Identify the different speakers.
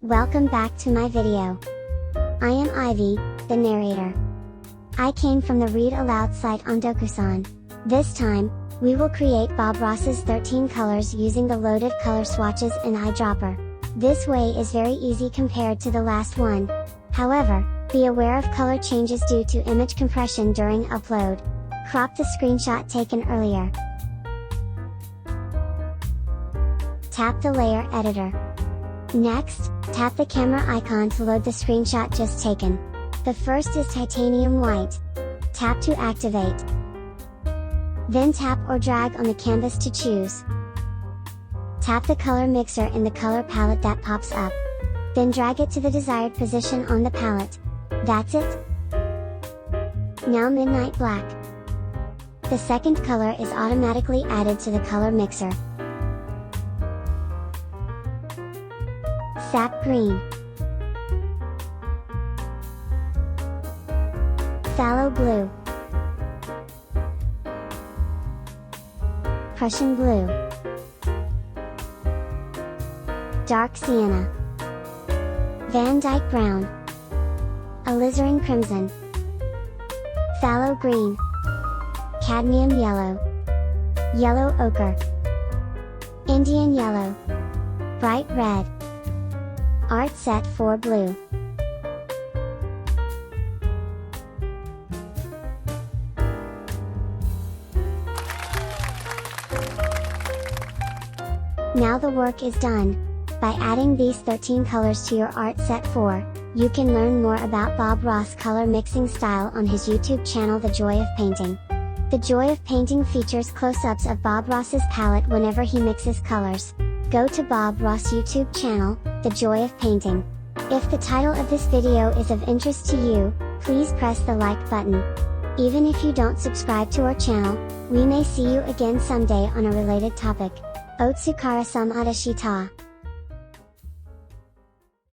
Speaker 1: Welcome back to my video. I am Ivy, the narrator. I came from the Read Aloud site on Dokusan. This time, we will create Bob Ross's 13 colors using the loaded color swatches in eyedropper. This way is very easy compared to the last one. However, be aware of color changes due to image compression during upload. Crop the screenshot taken earlier. Tap the layer editor. Next, tap the camera icon to load the screenshot just taken. The first is titanium white. Tap to activate. Then tap or drag on the canvas to choose. Tap the color mixer in the color palette that pops up. Then drag it to the desired position on the palette. That's it. Now Midnight Black. The second color is automatically added to the color mixer. Sap Green. Phthalo Blue. Prussian Blue. Dark Sienna. Van Dyke Brown. Alizarin Crimson. Phthalo Green. Cadmium Yellow. Yellow Ochre. Indian Yellow. Bright Red. Art Set 4 Blue. Now the work is done. By adding these 13 colors to your Art Set 4, you can learn more about Bob Ross color mixing style on his YouTube channel The Joy of Painting. The Joy of Painting features close-ups of Bob Ross's palette whenever he mixes colors. Go to Bob Ross YouTube channel, The Joy of Painting. If the title of this video is of interest to you, please press the like button. Even if you don't subscribe to our channel, we may see you again someday on a related topic. Otsukara Samada Shita.